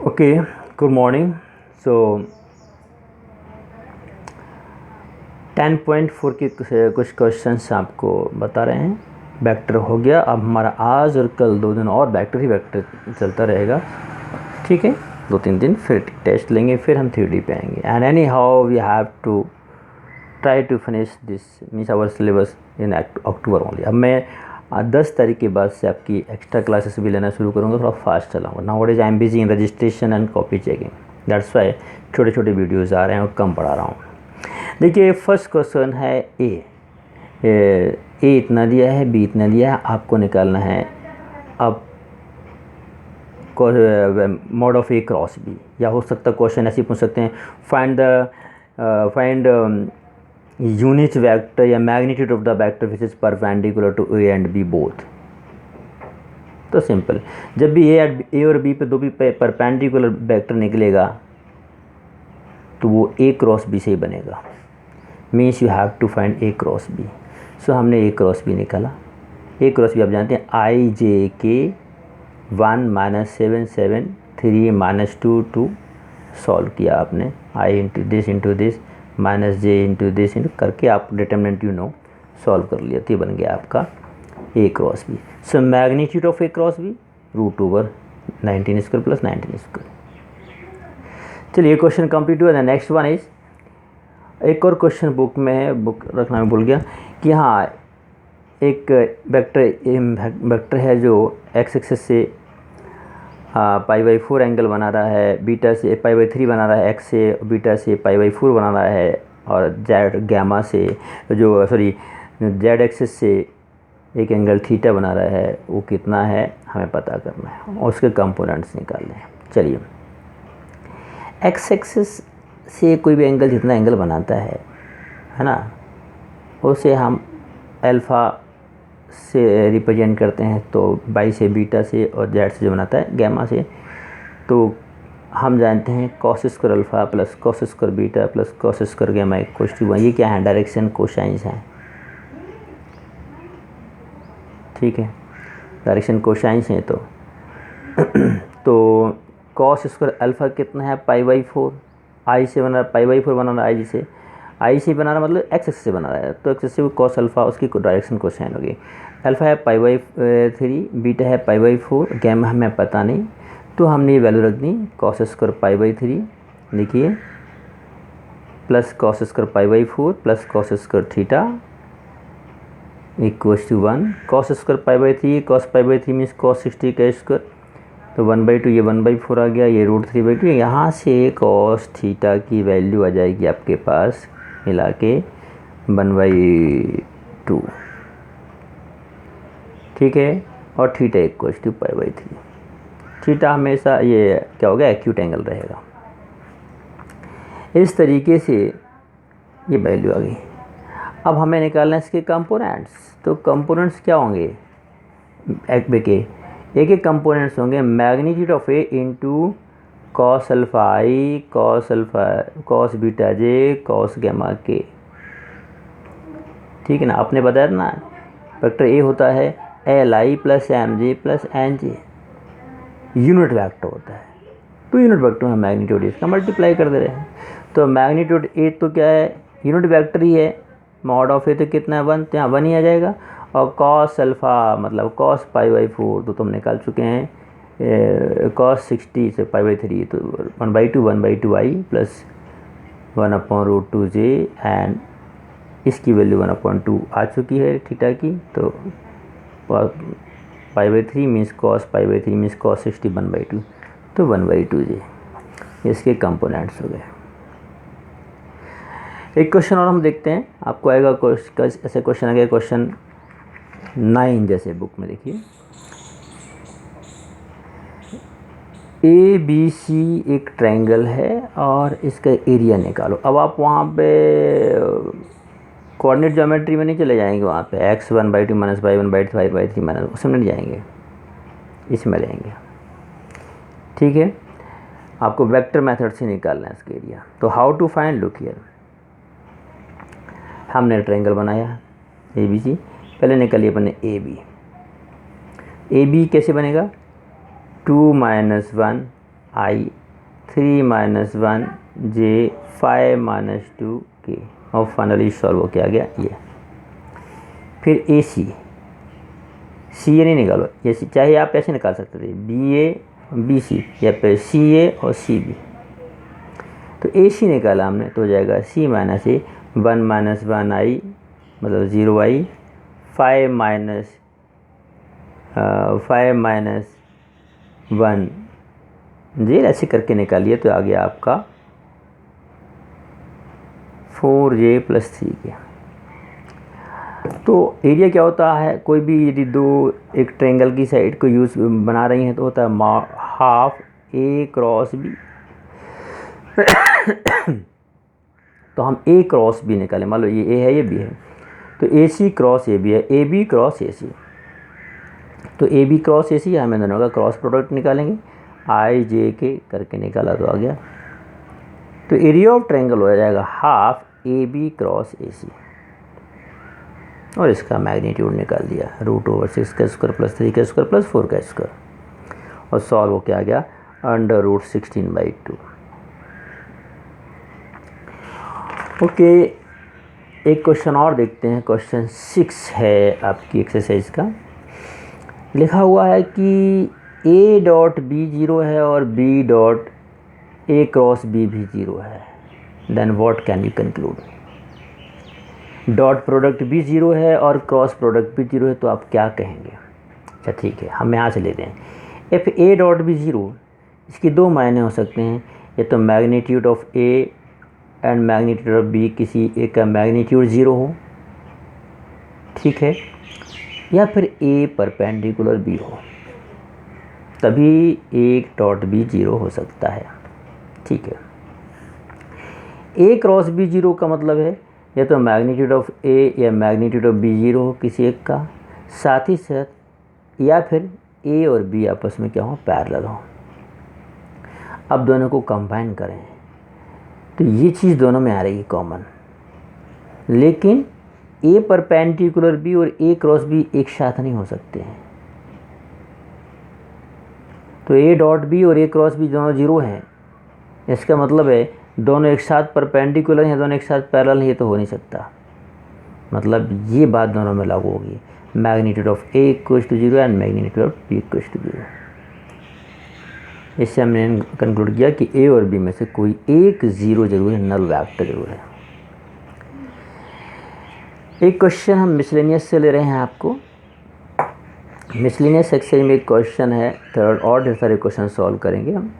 Okay, good morning. सो 10.4 के कुछ questions आपको बता रहे हैं। वेक्टर हो गया। अब हमारा आज और कल 2 दिन और वेक्टर ही वेक्टर चलता रहेगा, ठीक है। 2-3 दिन फिर टेस्ट लेंगे, फिर हम 3D पे आएंगे। And anyhow we have to try to finish this means our syllabus in October only. अब मैं 10 तारीख के बाद से आपकी एक्स्ट्रा क्लासेस भी लेना शुरू करूँगा, थोड़ा फास्ट चलाऊँगा। Now what is I am busy in registration and copy checking, that's why छोटे छोटे वीडियोज़ आ रहे हैं और कम पढ़ा रहा हूँ। देखिए, फर्स्ट क्वेश्चन है ए इतना दिया है, बी इतना दिया है, आपको निकालना है अब mod of A cross B. या हो सकता है क्वेश्चन ऐसे पूछ सकते हैं, फाइंड यूनिट वेक्टर या magnitude of the vector which is perpendicular to A and B both. तो सिंपल, जब भी ए और बी पे दो भी परपेंडिकुलर वेक्टर निकलेगा तो वो ए क्रॉस बी से ही बनेगा। Means you have to find A cross B. So हमने ए क्रॉस बी निकाला। ए क्रॉस बी आप जानते हैं आई जे के 1 - 7 7 3 - 2 2 सॉल्व किया आपने। I into this minus j into this into करके आप डिटर्मिनेंट सॉल्व कर लिया, तो ये बन गया आपका A cross B. So magnitude of A cross B √19² + 19²। चलिए, क्वेश्चन कंप्लीट हुआ। नेक्स्ट वन इज, एक और क्वेश्चन बुक में है, बुक रखना मैं भूल गया कि हाँ, एक वेक्टर है जो एक्स एक्सिस से π/4 एंगल बना रहा है, बीटा से π/3 बना रहा है, एक्स से बीटा से π/4 बना रहा है, और जेड गैमा से जेड एक्सिस से एक एंगल थीटा बना रहा है। वो कितना है हमें पता करना है और उसके कंपोनेंट्स निकालने हैं। चलिए, एक्स एक्सिस से कोई भी एंगल जितना एंगल बनाता है ना, उसे हम अल्फ़ा से रिप्रेजेंट करते हैं। तो बाई से बीटा से और जेड से जो बनाता है गैमा से, तो हम जानते हैं cos square alpha plus cos square beta plus cos square gamma equals to 1। ये क्या है? डायरेक्शन कोसाइंस हैं, ठीक है, डायरेक्शन कोसाइंस हैं। तो cos स्क्वायर अल्फ़ा कितना है? π/4। आई से बना, π/4 बना रहा है, आई से बना रहा मतलब एक्स एक्सिस से बना रहा है, तो एक्स से cos अल्फ़ा उसकी डायरेक्शन कोसाइन होगी। अल्फ़ा है π/3, बीटा है π/4, गैमा हमें पता नहीं, तो हमने ये वैल्यू रख दी cos स्क्वायर π/3 लिखिए plus cos square π/4 plus cos square theta equals to 1। cos square π/3, cos π/3 means cos 60 का स्क्वायर, तो 1/2, ये 1/4 आ गया, ये √3/2। यहाँ से cos थीटा की वैल्यू आ जाएगी आपके पास मिला के 1/2, ठीक है, और थीटा इक्वल्स टू π/3। थीटा हमेशा ये क्या होगा? एक्यूट एंगल रहेगा। इस तरीके से ये वैल्यू आ गई। अब हमें निकालना है इसके कंपोनेंट्स। तो कंपोनेंट्स क्या होंगे? एक कंपोनेंट्स होंगे magnitude of A into cos alpha I, cos beta J, cos gamma K, ठीक है ना। आपने बताया था ना, वेक्टर ए होता है LI + MJ + NJ, unit vector होता है। तो यूनिट वेक्टर में मैग्नीट्यूड इसका मल्टीप्लाई कर दे रहे हैं। तो मैग्नीट्यूड ए तो क्या है? यूनिट वेक्टर ही है। मॉड ऑफ ए तो कितना है? 1, तो यहाँ 1 ही आ जाएगा। और cos अल्फ़ा मतलब cos π/4 तो तुम निकाल चुके हैं, cos 60 से π/3, तो 1/2 आई प्लस 1/√2j, एंड इसकी वैल्यू 1/2 आ चुकी है थीटा की। तो π/3 मीन्स cos π/3 मीन्स cos 60 1/2, तो 1/2j इसके कंपोनेंट्स हो गए। एक क्वेश्चन और हम देखते हैं, आपको आएगा ऐसे क्वेश्चन आ गया, क्वेश्चन 9 जैसे बुक में देखिए। ABC एक ट्रायंगल है और इसका एरिया निकालो। अब आप वहाँ पे कोऑर्डिनेट ज्योमेट्री में नहीं चले जाएंगे, वहाँ पे x 1/2 - y 1/3 5/3 माइनस, उसमें नहीं जाएंगे, इसमें लेंगे, ठीक है। आपको वेक्टर मेथड से निकालना है इसका एरिया। तो how to find? Look here, हमने ट्रायंगल बनाया ABC, पहले निकालिए अपने AB कैसे बनेगा? 2 - 1 आई 3 माइनस 1 जे 5 माइनस 2 के, और फाइनली सॉल्व हो क्या गया ये। फिर ए सी ये नहीं निकालो, ये चाहे आप ऐसे निकाल सकते थे बी ए बी सी, या फिर सी ए और सी बी। तो ए सी निकाला हमने तो हो जाएगा सी माइनस ए, 1 माइनस 1 आई मतलब 0 आई, 5 माइनस 1 जे, ऐसे करके निकालिए तो आ गया आपका 4J + 3K। तो एरिया क्या होता है, कोई भी यदि दो एक ट्रायंगल की साइड को यूज़ बना रही हैं तो होता है हाफ ए क्रॉस बी। तो हम ए क्रॉस बी निकालें, मान लो ये ए है ये बी है, तो ए सी क्रॉस ए बी है, ए बी क्रॉस ए सी। तो ए बी क्रॉस ए सी हमें दोनों का क्रॉस प्रोडक्ट निकालेंगे, आई जे के करके निकाला तो आ गया। तो एरिया ऑफ ट्रायंगल हो जाएगा half A B cross A C, और इसका मैग्नीट्यूड निकाल दिया √6 का स्क्वायर + 3 का स्क्वायर + 4 का स्क्वायर, और सॉल्व हो के आ गया √16/2। ओके, एक क्वेश्चन और देखते हैं। क्वेश्चन 6 है आपकी एक्सरसाइज का। लिखा हुआ है कि A डॉट B 0 है और B dot A cross B भी 0 है, then what can you conclude. Dot product भी 0 है और क्रॉस प्रोडक्ट भी 0 है, तो आप क्या कहेंगे। अच्छा ठीक है, हम यहाँ से लेते हैं इफ़ A डॉट भी 0, इसके दो मायने हो सकते हैं, या तो magnitude of A and magnitude of B किसी एक का मैग्नीट्यूड 0 हो, ठीक है, या फिर A परपेंडिकुलर B हो, तभी A डॉट B 0 हो सकता है, ठीक है। A क्रॉस B 0 का मतलब है या तो मैग्नीट्यूड ऑफ A या मैग्नीट्यूड ऑफ B 0 हो किसी एक का, साथ ही साथ या फिर A और B आपस में क्या हो, पैरेलल हो। अब दोनों को कंबाइन करें तो ये चीज़ दोनों में आ रही है कॉमन, लेकिन A परपेंडिकुलर B और A क्रॉस B एक साथ नहीं हो सकते हैं। तो A डॉट B और A क्रॉस B दोनों 0 हैं, इसका मतलब है दोनों एक साथ परपेंडिकुलर हैं, दोनों एक साथ पैरेलल हैं, ये तो हो नहीं सकता। मतलब ये बात दोनों में लागू होगी, magnitude of A = 0 and magnitude of B = 0। इससे हमने कंक्लूड किया कि A और B में से कोई एक 0 जरूर है, नल वेक्टर जरूर है। एक क्वेश्चन हम मिसलेनियस से ले रहे हैं आपको। मिसलेनियस एक्सरसाइज में एक क्वेश्चन है, थर्ड और ढेर सारे क्वेश्चन सॉल्व करेंगे हम।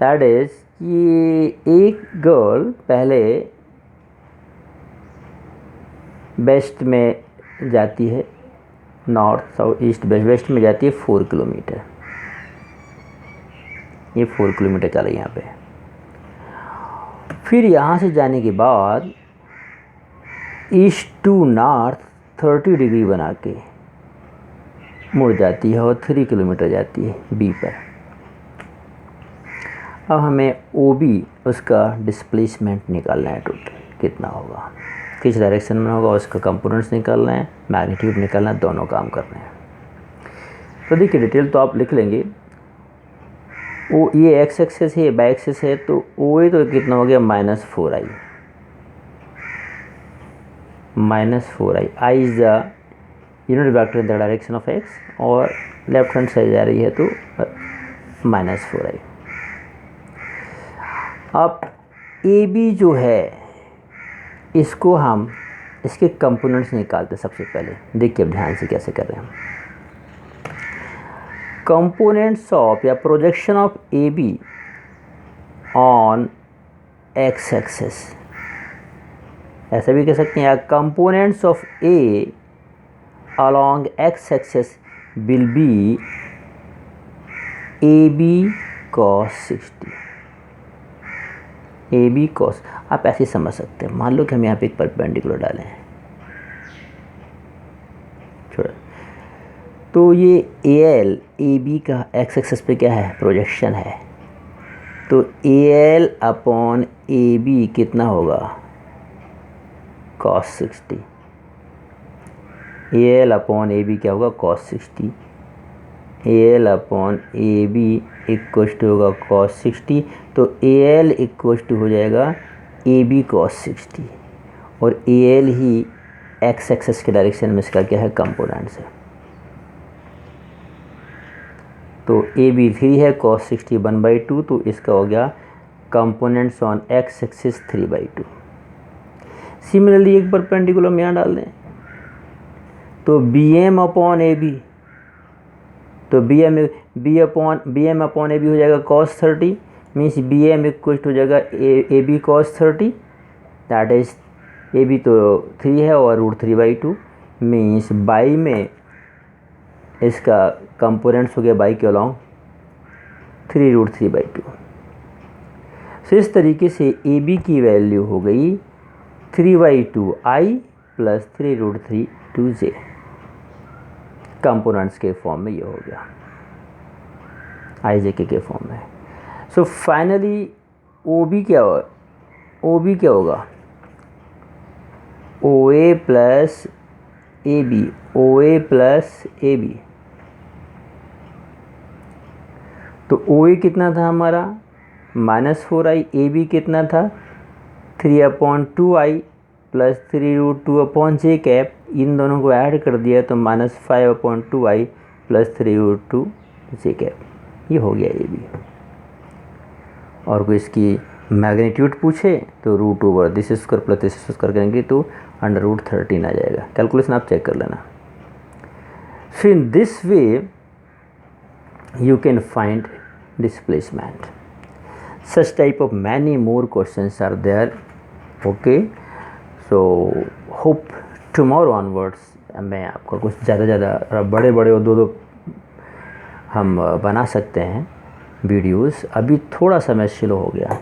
दैट इज़ कि एक गर्ल पहले वेस्ट में जाती है, नॉर्थ साउथ ईस्ट वेस्ट में जाती है 4 किलोमीटर, ये 4 किलोमीटर चल रही है यहाँ पे। फिर यहाँ से जाने के बाद ईस्ट टू नॉर्थ 30 डिग्री बना के मुड़ जाती है और 3 किलोमीटर जाती है बी पर। अब हमें OB उसका डिस्प्लेसमेंट निकालना है, टोटल कितना होगा, किस डायरेक्शन में होगा, उसका कंपोनेंट्स निकालना है, मैग्नीट्यूड निकालना है, दोनों काम करने हैं। तो देखिए डिटेल तो आप लिख लेंगे। ये एक्स एक्सेस है, बाई एक्सेस है, तो OA तो कितना हो गया -4i, -4i is the unit vector in the direction of x, और लेफ्ट हैंड साइड जा रही है तो -4i। अब AB जो है इसको हम इसके कंपोनेंट्स निकालते हैं सबसे पहले। देखिए अब ध्यान से कैसे कर रहे हैं हम। कंपोनेंट्स ऑफ या projection of AB on x axis, ऐसा भी कह सकते हैं, या components of A along x axis will be AB cos 60। AB cos आप ऐसे समझ सकते हैं। मान लो कि हम यहाँ पे एक परपेंडिकुलर डालें हैं, छोड़, तो ये AL AB का x एक्सेस पे क्या है, प्रोजेक्शन है, तो AL अपॉन AB कितना होगा, cos 60। AL अपॉन AB क्या होगा, cos 60। A L upon A B equal to होगा cos 60, तो ए एल इक्वल टू हो जाएगा ए बी cos 60, और ए एल ही एक्स एक्सेस के डायरेक्शन में इसका क्या है कंपोनेंट्स है। तो ए बी 3 है, cos 60 1/2, तो इसका हो गया components on X axis 3/2। Similarly एक परपेंडिकुलर में यहाँ डाल दें, तो B M upon A B, तो B M upon A B हो जाएगा cos 30, means B M equal हो जाएगा A B cos 30, that is A B तो 3 है और √3/2, मीन्स बाई में इसका कंपोनेंट्स हो गया बाई के अलॉन्ग 3√3/2। सो इस तरीके से ए बी की वैल्यू हो गई 3/2i प्लस 3√3/2j, कंपोनेंट्स के फॉर्म में ये हो गया, आई जे के फॉर्म में। सो फाइनली ओ बी क्या होगा, O A plus A B, O A plus A B, तो ओ ए कितना था हमारा -4i, ए बी कितना था 3/2i प्लस 3√2/j कैप, इन दोनों को ऐड कर दिया तो -5/2i प्लस 3√2j कैप, ये हो गया ए बी। और कोई इसकी मैग्नीट्यूड पूछे तो √/, this square plus this square करेंगे तो √13 आ जाएगा। कैलकुलेशन आप चेक कर लेना। So in this way you can find displacement. Such type of many more questions are there. Okay, so hope tomorrow onwards मैं आपका कुछ ज़्यादा बड़े और दो हम बना सकते हैं वीडियोस। अभी थोड़ा समय स्लो हो गया।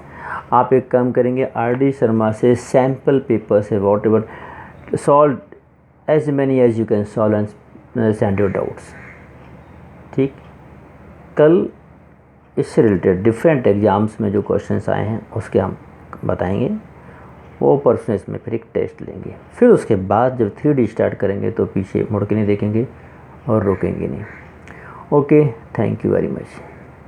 आप एक काम करेंगे, RD शर्मा से सैम्पल पेपर से whatever solve as many as you can solve and send your doubts. ठीक, कल इससे रिलेटेड डिफरेंट एग्ज़ाम्स में जो क्वेश्चंस आए हैं उसके हम बताएंगे, वो परसों इसमें फिर एक टेस्ट लेंगे। फिर उसके बाद जब 3D स्टार्ट करेंगे तो पीछे मुड़ के नहीं देखेंगे और रुकेंगे नहीं। Okay, thank you very much.